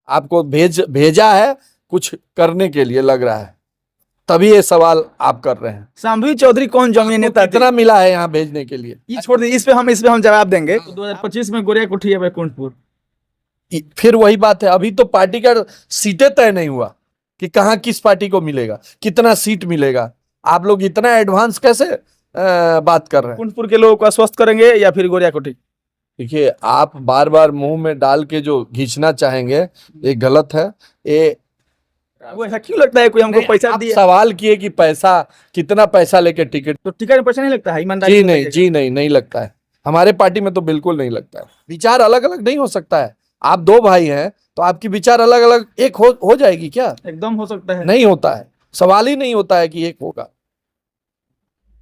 आपको भेजा है कुछ करने के लिए लग रहा है, तभी ये सवाल आप कर रहे हैं। शांभवी चौधरी कौन जमीन नेता थे? कितना मिला है यहाँ भेजने के लिए? ये छोड़ दीजिए, इस पे हम जवाब देंगे। 2025 में गोरिया कोठी है बैकुंठपुर। फिर वही बात है, अभी तो पार्टी का सीटें तय नहीं हुआ कि कहाँ किस पार्टी को मिलेगा, कितना सीट मिलेगा। आप लोग इतना एडवांस कैसे बात कर रहे हैं? कुंठपुर के लोगों को आश्वस्त करेंगे या फिर गोरिया कोठी? देखिए, आप बार बार मुंह में डाल के जो घींचना चाहेंगे ये गलत है। ये वो ऐसा क्यों लगता है कोई हमको पैसा आप दिया? सवाल किए कि पैसा, कितना पैसा लेके टिकट? तो टिकट में पैसा नहीं लगता है? ईमानदारी जी से नहीं, बताइए। जी नहीं, नहीं लगता है। हमारे पार्टी में तो बिल्कुल नहीं लगता है। विचार अलग अलग नहीं हो सकता है। आप दो भाई हैं तो आपकी विचार अलग अलग एक हो जाएगी क्या? एकदम हो सकता है। नहीं होता है, सवाल ही नहीं होता है कि एक होगा।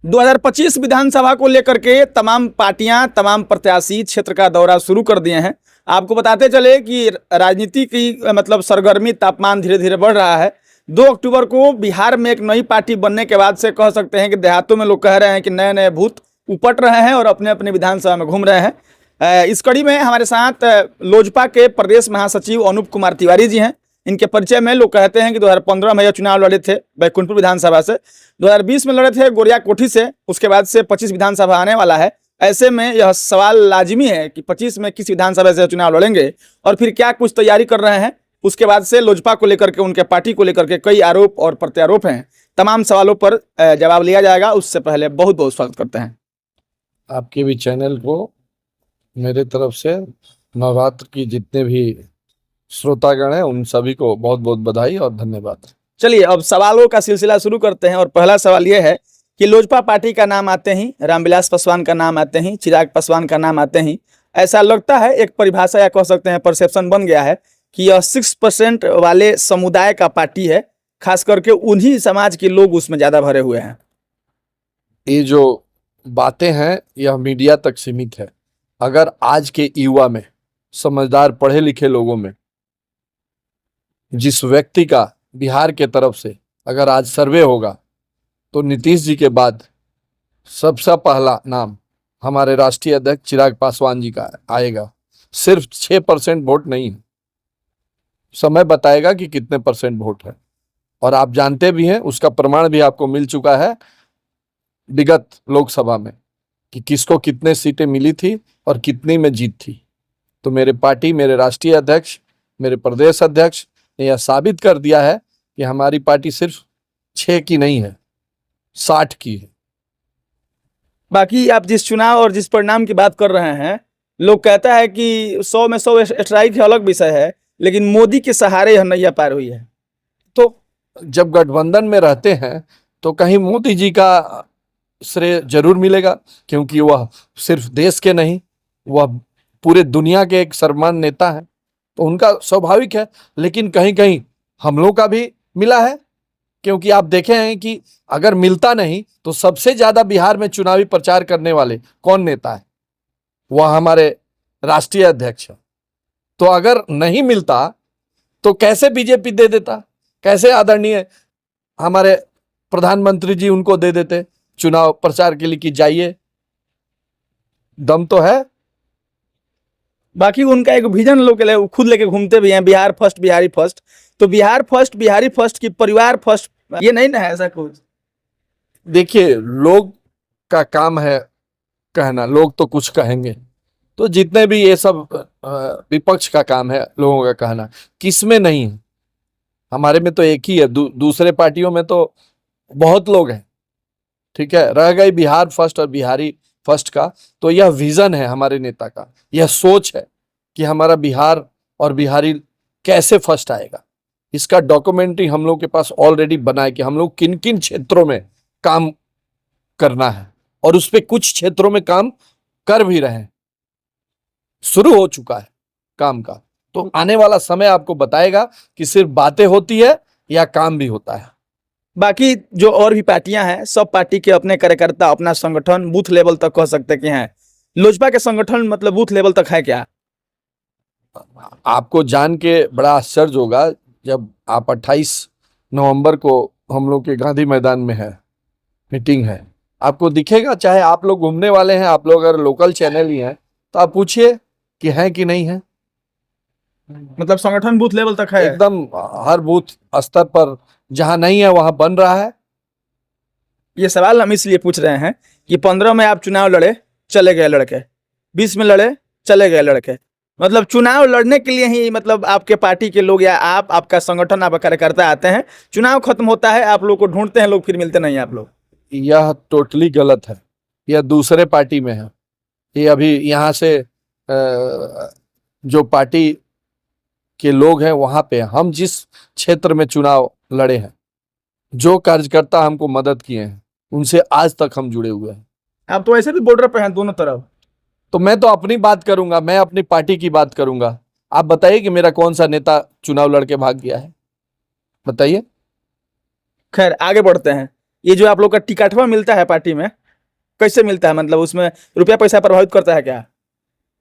2025 विधानसभा को लेकर के तमाम पार्टियां, तमाम प्रत्याशी क्षेत्र का दौरा शुरू कर दिए हैं। आपको बताते चले कि राजनीति की मतलब सरगर्मी, तापमान धीरे धीरे बढ़ रहा है। 2 अक्टूबर को बिहार में एक नई पार्टी बनने के बाद से कह सकते हैं कि देहातों में लोग कह रहे हैं कि नए नए भूत उपट रहे हैं और अपने अपने विधानसभा में घूम रहे हैं। इस कड़ी में हमारे साथ लोजपा के प्रदेश महासचिव अनूप कुमार तिवारी जी हैं। इनके परिचय में लोग कहते हैं कि 2015 में यह चुनाव लड़े थे बैकुंठपुर विधानसभा से, 2020 में लड़े थे गोरिया कोठी से, उसके बाद से 25 विधानसभा आने वाला है। ऐसे में यह सवाल लाजिमी है कि 25 में किस विधानसभा से चुनाव लड़ेंगे और फिर क्या कुछ तैयारी कर रहे हैं। उसके बाद से लोजपा को लेकर के, उनके पार्टी को लेकर के कई आरोप और प्रत्यारोप हैं। तमाम सवालों पर जवाब लिया जाएगा। उससे पहले बहुत बहुत स्वागत करते हैं आपके भी चैनल को मेरे तरफ से। नवरात्र की जितने भी श्रोतागण हैं उन सभी को बहुत बहुत बधाई और धन्यवाद। चलिए अब सवालों का सिलसिला शुरू करते हैं। और पहला सवाल यह है कि लोजपा पार्टी का नाम आते ही, रामविलास पासवान का नाम आते ही, चिराग पासवान का नाम आते ही ऐसा लगता है, एक परिभाषा या कह सकते हैं परसेप्शन बन गया है कि यह 6% वाले समुदाय का पार्टी है। खास करके उन्हीं समाज के लोग उसमें ज्यादा भरे हुए हैं। ये जो बातें हैं यह मीडिया तक सीमित है। अगर आज के युवा में, समझदार पढ़े लिखे लोगों में, जिस व्यक्ति का बिहार के तरफ से अगर आज सर्वे होगा तो नीतीश जी के बाद सबसे पहला नाम हमारे राष्ट्रीय अध्यक्ष चिराग पासवान जी का आएगा। सिर्फ 6% वोट नहीं है, समय बताएगा कि कितने परसेंट वोट है। और आप जानते भी हैं, उसका प्रमाण भी आपको मिल चुका है विगत लोकसभा में कि किसको कितने सीटें मिली थी और कितनी में जीत थी। तो मेरे पार्टी, मेरे राष्ट्रीय अध्यक्ष, मेरे प्रदेश अध्यक्ष ने यह साबित कर दिया है कि हमारी पार्टी सिर्फ 6 की नहीं है, 60 की है। बाकी आप जिस चुनाव और जिस परिणाम की बात कर रहे हैं, लोग कहता है कि 100 में 100 स्ट्राइक अलग विषय है, लेकिन मोदी के सहारे यह नैया पार हुई है। तो जब गठबंधन में रहते हैं तो कहीं मोदी जी का श्रेय जरूर मिलेगा, क्योंकि वह सिर्फ देश के नहीं, वह पूरे दुनिया के एक सर्वमान्य नेता है, तो उनका स्वाभाविक है। लेकिन कहीं कहीं हम लोग का भी मिला है, क्योंकि आप देखे हैं कि अगर मिलता नहीं तो सबसे ज्यादा बिहार में चुनावी प्रचार करने वाले कौन नेता है? वह हमारे राष्ट्रीय अध्यक्ष है। तो अगर नहीं मिलता तो कैसे बीजेपी दे देता? कैसे आदरणीय हमारे प्रधानमंत्री जी उनको दे देते चुनाव प्रचार के लिए कि जाइए? दम तो है। बाकी उनका एक विजन लोग खुद लेके घूमते भी हैं, बिहार फर्स्ट, बिहारी फर्स्ट। तो बिहार फर्स्ट, बिहारी फर्स्ट की परिवार फर्स्ट, ये नहीं ना है ऐसा कुछ? देखिए, लोग का काम है कहना, लोग तो कुछ कहेंगे। तो जितने भी ये सब विपक्ष का काम है लोगों का कहना, किसमें नहीं है? हमारे में तो एक ही है, दूसरे पार्टियों में तो बहुत लोग हैं। ठीक है, रह गई बिहार फर्स्ट और बिहारी फर्स्ट का, तो यह विजन है हमारे नेता का, यह सोच है कि हमारा बिहार और बिहारी कैसे फर्स्ट आएगा। इसका डॉक्यूमेंट्री हम लोग के पास ऑलरेडी बना है कि हम लोग किन किन क्षेत्रों में काम करना है, और उस पर कुछ क्षेत्रों में काम कर भी रहे हैं, शुरू हो चुका है काम का। तो आने वाला समय आपको बताएगा कि सिर्फ बातें होती है या काम भी होता है। बाकी जो और भी पार्टियां हैं, सब पार्टी के अपने कार्यकर्ता, अपना संगठन बूथ लेवल तक कह सकते कि हैं। लोजपा के संगठन मतलब बूथ लेवल तक है क्या? आपको जान के बड़ा आश्चर्य होगा, जब आप 28 नवंबर को हम लोग के गांधी मैदान में है मीटिंग है, आपको दिखेगा। चाहे आप लोग घूमने वाले हैं, आप लोग अगर लोकल चैनल ही हैं तो आप पूछिए कि है कि नहीं है। मतलब संगठन बूथ लेवल तक है। एकदम हर बूथ स्तर पर जहां नहीं है वहां बन रहा है। ये सवाल हम इसलिए पूछ रहे हैं कि 15 में आप चुनाव लड़े, चले गए लड़के, 20 में लड़े, चले गए लड़के, मतलब चुनाव लड़ने के लिए ही मतलब आपके पार्टी के लोग या आप, आपका संगठन, आपका कार्यकर्ता आते हैं, चुनाव खत्म होता है, आप लोग को ढूंढते हैं, लोग फिर मिलते नहीं आप लोग। यह टोटली गलत है। यह दूसरे पार्टी में है। ये अभी यहाँ से जो पार्टी के लोग हैं वहां पे हैं। हम जिस क्षेत्र में चुनाव लड़े हैं, जो कार्यकर्ता हमको मदद किए हैं, उनसे आज तक हम जुड़े हुए हैं। आप तो ऐसे भी बॉर्डर पे हैं दोनों तरफ। तो मैं तो अपनी बात करूंगा, मैं अपनी पार्टी की बात करूंगा। आप बताइए कि मेरा कौन सा नेता चुनाव लड़के भाग गया है, बताइए। खैर आगे बढ़ते हैं। ये जो आप लोग का टिकटवा मिलता है पार्टी में, कैसे मिलता है, मतलब उसमें रुपया पैसा प्रभावित करता है क्या?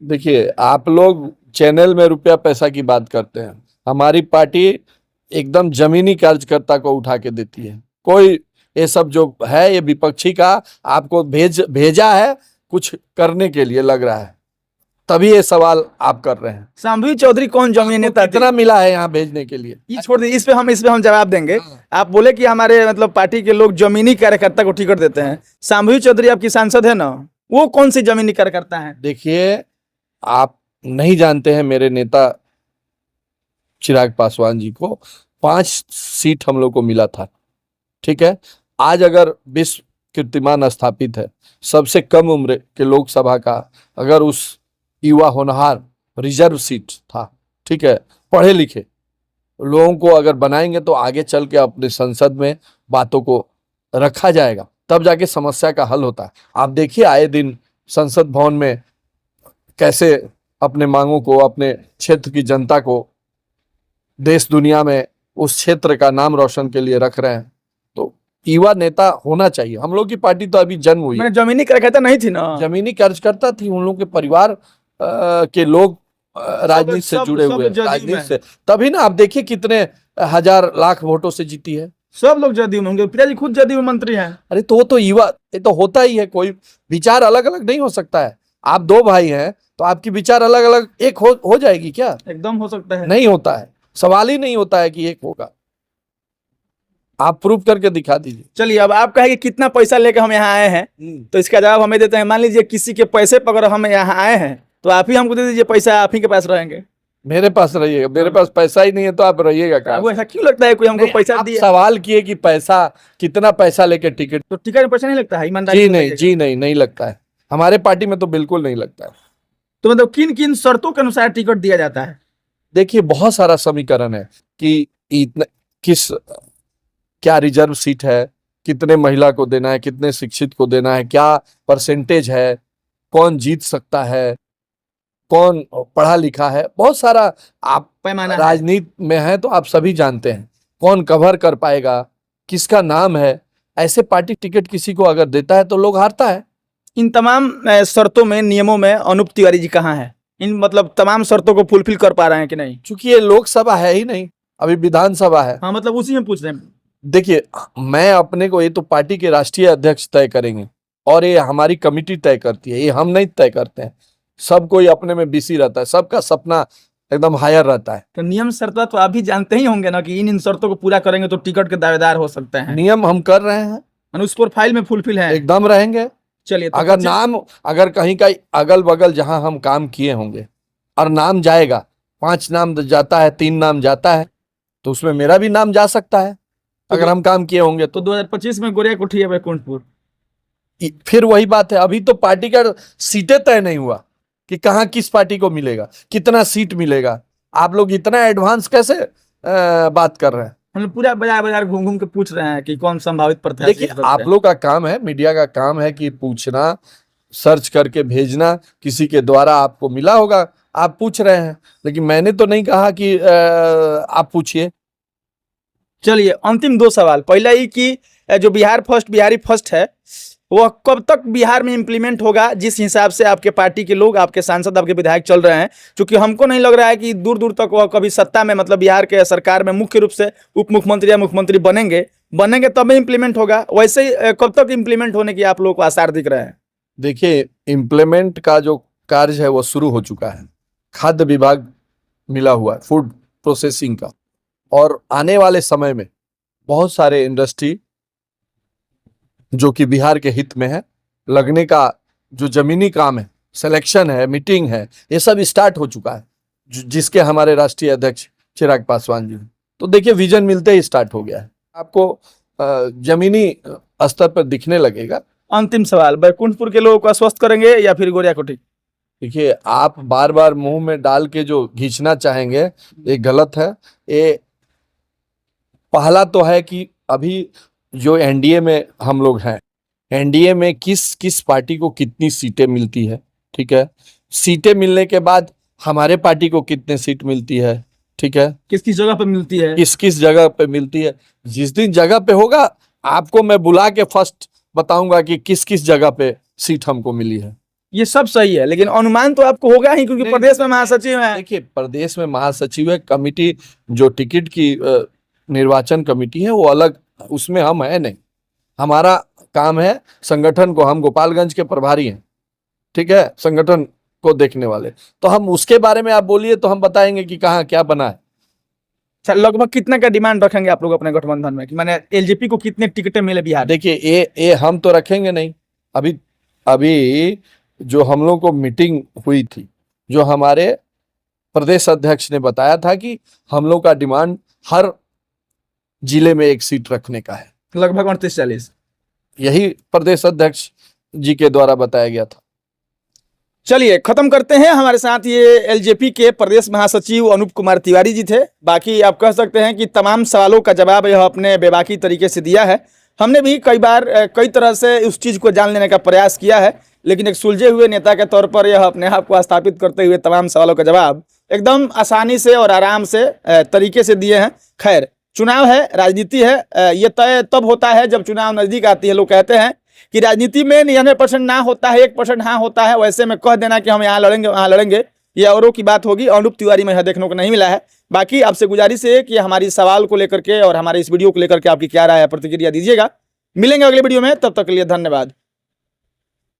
देखिए, आप लोग चैनल में रुपया पैसा की बात करते हैं, हमारी पार्टी एकदम जमीनी कार्यकर्ता को उठा के देती है। कोई ये सब जो है ये विपक्षी का आपको भेजा है कुछ करने के लिए लग रहा है, तभी ये सवाल आप कर रहे हैं। शांभवी चौधरी कौन जमीनी नेता थे? कितना मिला है यहाँ भेजने के लिए? ये छोड़ दीजिए, इस पे हम जवाब देंगे। हाँ। आप बोले कि हमारे मतलब पार्टी के लोग जमीनी कार्यकर्ता को टिकट देते हैं। शांभवी चौधरी आपकी सांसद है ना, वो कौन सी जमीनी कार्यकर्ता है? देखिए, आप नहीं जानते हैं मेरे नेता चिराग पासवान जी को 5 सीट हम लोग को मिला था, ठीक है। आज अगर विश्व कीर्तिमान स्थापित है, सबसे कम उम्र के लोकसभा का अगर उस युवा होनहार रिजर्व सीट था, ठीक है, पढ़े लिखे लोगों को अगर बनाएंगे तो आगे चल के अपने संसद में बातों को रखा जाएगा, तब जाके समस्या का हल होता है। आप देखिए आए दिन संसद भवन में कैसे अपने मांगों को, अपने क्षेत्र की जनता को देश दुनिया में उस क्षेत्र का नाम रोशन के लिए रख रहे हैं। तो युवा नेता होना चाहिए। हम लोग की पार्टी तो अभी जन्म हुई, मैंने जमीनी कार्यकर्ता नहीं थी ना, जमीनी कार्यकर्ता थी। उन लोगों के परिवार के लोग राजनीति से जुड़े हुए, राजनीति से, तभी ना आप देखिए कितने हजार लाख वोटों से जीती है। सब लोग जदयू में होंगे, पिताजी खुद जदयू में मंत्री हैं। अरे तो वो तो युवा, ये तो होता ही है, कोई विचार अलग अलग नहीं हो सकता है। आप 2 भाई हैं तो आपकी विचार अलग अलग एक हो जाएगी क्या? एकदम हो सकता है, नहीं होता है, सवाल ही नहीं होता है कि एक होगा। आप प्रूव करके दिखा दीजिए। चलिए अब आप कहेंगे कितना पैसा लेकर हम यहाँ आए हैं, तो इसका जवाब हमें देते हैं। मान लीजिए किसी के पैसे पर अगर हम यहाँ आए हैं तो आप ही हमको दे दीजिए पैसा, आप ही के पास रहेंगे। मेरे पास रहिएगा, मेरे पास पैसा ही नहीं है तो आप रहिएगा कहाँ? आपको ऐसा क्यों लगता है कोई हमको पैसा आप दिया? सवाल किए कि पैसा, कितना पैसा लेके टिकट? तो टिकट में पैसा नहीं लगता है, ईमानदारी जी से नहीं, बताइए। जी नहीं, नहीं लगता है। हमारे पार्टी में तो बिल्कुल नहीं लगता है। तो मतलब किन किन शर्तों के अनुसार टिकट दिया जाता है? देखिए, बहुत सारा समीकरण है कि इतने किस, क्या रिजर्व सीट है, कितने महिला को देना है, कितने शिक्षित को देना है, क्या परसेंटेज है, कौन जीत सकता है, कौन पढ़ा लिखा है, बहुत सारा। आप पैमाना है। राजनीति में है तो आप सभी जानते हैं कौन कवर कर पाएगा, किसका नाम है। ऐसे पार्टी टिकट किसी को अगर देता है तो लोग हारता है। इन तमाम शर्तों में, नियमों में अनूप तिवारी जी कहाँ हैं? इन मतलब तमाम शर्तों को फुलफिल कर पा रहे हैं कि नहीं? क्योंकि ये लोकसभा है ही नहीं, अभी विधानसभा है। हाँ मतलब उसी में पूछ रहे हैं। देखिए, मैं अपने को, ये तो पार्टी के राष्ट्रीय अध्यक्ष तय करेंगे और ये हमारी कमेटी तय करती है, ये हम नहीं तय करते हैं। सब कोई अपने में बिजी रहता है, सबका सपना एकदम हायर रहता है। तो नियम शर्त तो आप भी जानते ही होंगे ना कि इन शर्तों को पूरा करेंगे तो टिकट के दावेदार हो सकते हैं। नियम हम कर रहे हैं, उस प्रोफाइल में फुलफिल है, एकदम रहेंगे। चलिए तो अगर नाम, अगर कहीं का अगल बगल जहां हम काम किए होंगे और नाम जाएगा, 5 नाम जाता है, 3 नाम जाता है, तो उसमें मेरा भी नाम जा सकता है अगर हम काम किए होंगे तो 2025 में गोरिया कोठी है बैकुंठपुर। फिर वही बात है, अभी तो पार्टी का सीटें तय नहीं हुआ कि कहाँ किस पार्टी को मिलेगा, कितना सीट मिलेगा। आप लोग इतना एडवांस कैसे बात कर रहे हैं? हम पूरा बाजार बाजार घूम घूम के पूछ रहे हैं कि कौन संभावित प्रत्याशी। देखिए, आप लोग का काम है, मीडिया का काम है कि पूछना, सर्च करके भेजना, किसी के द्वारा आपको मिला होगा, आप पूछ रहे हैं। लेकिन मैंने तो नहीं कहा कि आप पूछिए। चलिए अंतिम 2 सवाल। पहला ही कि जो बिहारी फर्स्ट है वह कब तक बिहार में इंप्लीमेंट होगा, जिस हिसाब से आपके पार्टी के लोग, आपके सांसद, आपके विधायक चल रहे हैं? क्योंकि हमको नहीं लग रहा है कि दूर दूर तक वह कभी सत्ता में, मतलब बिहार के सरकार में मुख्य रूप से उप मुख्यमंत्री या मुख्यमंत्री बनेंगे तब इंप्लीमेंट होगा। वैसे ही कब तक इंप्लीमेंट होने की आप लोग को आसार दिख रहे हैं? देखिए, इम्प्लीमेंट का जो कार्य है वो शुरू हो चुका है। खाद्य विभाग मिला हुआ है फूड प्रोसेसिंग का, और आने वाले समय में बहुत सारे इंडस्ट्री जो कि बिहार के हित में है लगने का, जो जमीनी काम है, सिलेक्शन है, मीटिंग है, ये सब स्टार्ट हो चुका है, जिसके हमारे राष्ट्रीय अध्यक्ष चिराग पासवान जी, तो देखिए विजन मिलते ही स्टार्ट हो गया है, आपको जमीनी स्तर पर दिखने लगेगा। अंतिम सवाल, बैकुंठपुर के लोगों को आश्वस्त करेंगे या फिर गोरियाकोटी? देखिए आप बार बार मुंह में डाल के जो खींचना चाहेंगे ये गलत है। ये पहला तो है कि अभी जो एनडीए में हम लोग हैं, एनडीए में किस किस पार्टी को कितनी सीटें मिलती है, ठीक है, सीटें मिलने के बाद हमारे पार्टी को कितने सीट मिलती है, ठीक है, किस किस जगह पे मिलती है, किस किस जगह पे मिलती है, जिस दिन जगह पे होगा आपको मैं बुला के फर्स्ट बताऊंगा कि किस किस जगह पे सीट हमको मिली है। ये सब सही है, लेकिन अनुमान तो आपको होगा ही, क्योंकि नहीं, प्रदेश में महासचिव हैं। देखिए प्रदेश में महासचिव है, कमिटी जो टिकट की निर्वाचन कमेटी है वो अलग, उसमें हम है नहीं, हमारा काम है संगठन को, हम गोपालगंज के प्रभारी हैं, ठीक है, संगठन को देखने वाले, तो हम उसके बारे में आप बोलिए तो हम बताएंगे कि कहाँ क्या बना है। अच्छा, लगभग कितना का डिमांड रखेंगे आप लोग अपने गठबंधन में कि मैंने एलजेपी को कितने टिकटें मिले बिहार? देखिए ये हम तो रखेंगे नहीं, अभी अभी जो हम लोग को मीटिंग हुई थी, जो हमारे प्रदेश अध्यक्ष ने बताया था कि हम लोग का डिमांड हर जिले में एक सीट रखने का है, लगभग 38-40, यही प्रदेश अध्यक्ष जी के द्वारा बताया गया था। चलिए खत्म करते हैं। हमारे साथ ये एलजेपी के प्रदेश महासचिव अनूप कुमार तिवारी जी थे। बाकी आप कह सकते हैं कि तमाम सवालों का जवाब यह अपने बेबाकी तरीके से दिया है। हमने भी कई बार कई तरह से उस चीज़ को जान लेने का प्रयास किया है, लेकिन एक सुलझे हुए नेता के तौर पर यह अपने आप को स्थापित करते हुए तमाम सवालों का जवाब एकदम आसानी से और आराम से तरीके से दिए हैं। खैर, चुनाव है, राजनीति है, ये तय तब होता है जब चुनाव नज़दीक आती है। लोग कहते हैं कि राजनीति में 99% ना होता है, 1% हाँ होता है। वैसे में कह देना कि हम यहाँ लड़ेंगे वहाँ लड़ेंगे, ये औरों की बात होगी। अनूप तिवारी में यह देखने को नहीं मिला है। बाकी आपसे गुजारिश है कि हमारी सवाल को लेकर के और हमारे इस वीडियो को लेकर के आपकी क्या राय है, प्रतिक्रिया दीजिएगा। मिलेंगे अगले वीडियो में, तब तक के लिए धन्यवाद।